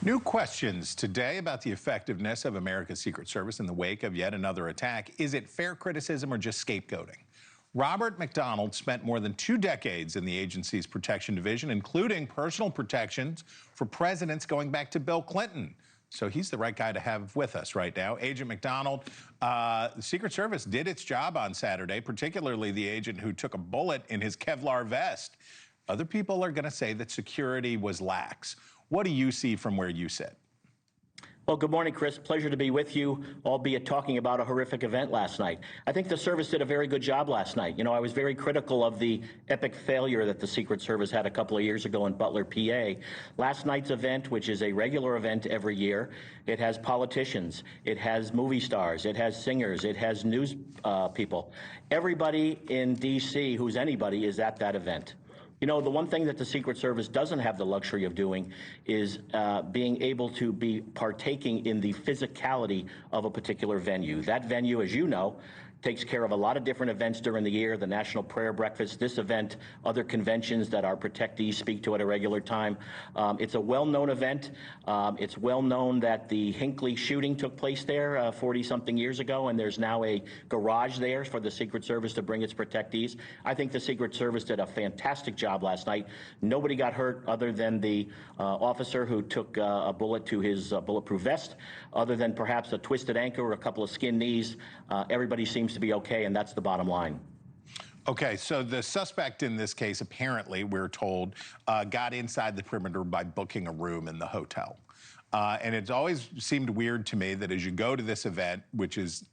New questions today about the effectiveness of America's Secret Service in the wake of yet another attack. Is it fair criticism or just scapegoating? Robert McDonald spent more than 2 decades in the agency's protection division, including personal protections for presidents going back to Bill Clinton. So he's the right guy to have with us right now. Agent McDonald, the Secret Service did its job on Saturday, particularly the agent who took a bullet in his Kevlar vest. Other people are going to say that security was lax. What do you see from where you sit? Well, good morning, Chris. Pleasure to be with you, albeit talking about a horrific event last night. I think the service did a very good job last night. You know, I was very critical of the epic failure that the Secret Service had a couple of years ago in Butler, PA. Last night's event, which is a regular event every year, it has politicians, it has movie stars, it has singers, it has news people. Everybody in D.C. who's anybody is at that event. You know, the one thing that the Secret Service doesn't have the luxury of doing is being able to be partaking in the physicality of a particular venue. That venue, as you know, takes care of a lot of different events during the year, the National Prayer Breakfast, this event, other conventions that our protectees speak to at a regular time. It's a well-known event. It's well known that the Hinckley shooting took place there 40-something years ago, and there's now a garage there for the Secret Service to bring its protectees. I think the Secret Service did a fantastic job last night. Nobody got hurt other than the officer who took a bullet to his bulletproof vest, other than perhaps a twisted ankle or a couple of skinned knees. Everybody seems to be okay, and that's the bottom line. Okay, so the suspect in this case, apparently, we're told, got inside the perimeter by booking a room in the hotel. And it's always seemed weird to me that as you go to this event, which is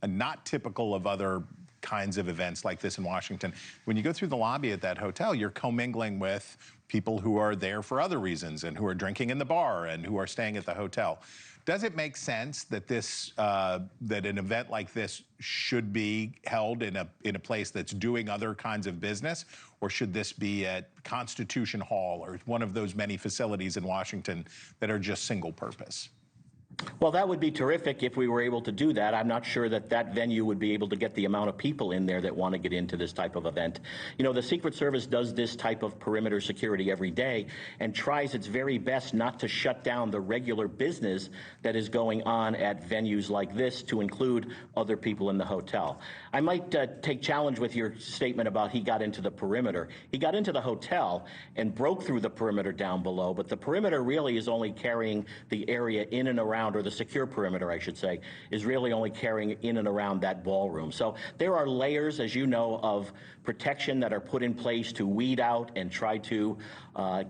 not typical of other kinds of events like this in Washington, when you go through the lobby at that hotel, you're commingling with people who are there for other reasons and who are drinking in the bar and who are staying at the hotel. Does it make sense that that an event like this should be held in a place that's doing other kinds of business, or should this be at Constitution Hall or one of those many facilities in Washington that are just single purpose? Well, that would be terrific if we were able to do that. I'm not sure that that venue would be able to get the amount of people in there that want to get into this type of event. You know, the Secret Service does this type of perimeter security every day and tries its very best not to shut down the regular business that is going on at venues like this, to include other people in the hotel. I might take challenge with your statement about he got into the perimeter. He got into the hotel and broke through the perimeter down below, but the perimeter really is only carrying the area in and around, or the secure perimeter, I should say, is really only carrying in and around that ballroom. So there are layers, as you know, of protection that are put in place to weed out and try to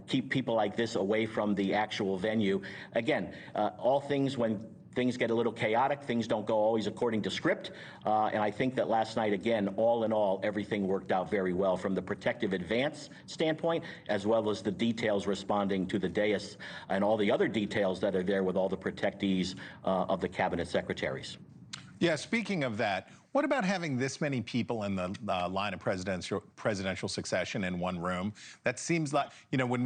keep people like this away from the actual venue. Again, all things, when things get a little chaotic, things don't go always according to script. And I think that last night, again, all in all, everything worked out very well from the protective advance standpoint, as well as the details responding to the dais and all the other details that are there with all the protectees of the cabinet secretaries. Yeah, speaking of that, what about having this many people in the line of presidential succession in one room? That seems like, you know, when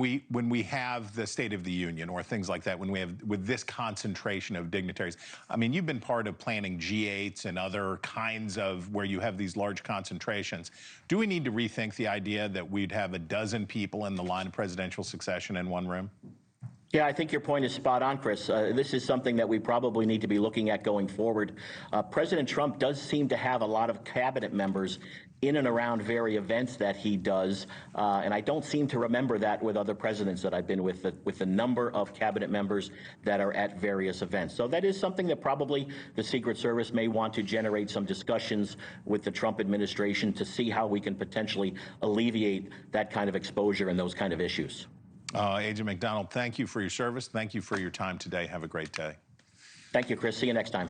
we have the State of the Union or things like that, when we have with this concentration of dignitaries. I mean, you've been part of planning G8s and other kinds of where you have these large concentrations. Do we need to rethink the idea that we'd have a dozen people in the line of presidential succession in one room? Yeah, I think your point is spot on, Chris. This is something that we probably need to be looking at going forward. President Trump does seem to have a lot of cabinet members in and around very events that he does, and I don't seem to remember that with other presidents that I've been with the number of cabinet members that are at various events. So that is something that probably the Secret Service may want to generate some discussions with the Trump administration to see how we can potentially alleviate that kind of exposure and those kind of issues. Agent McDonald, thank you for your service. Thank you for your time today. Have a great day. Thank you, Chris. See you next time.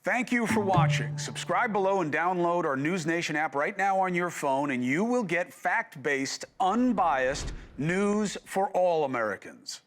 Thank you for watching. Subscribe below and download our NewsNation app right now on your phone, and you will get fact-based, unbiased news for all Americans.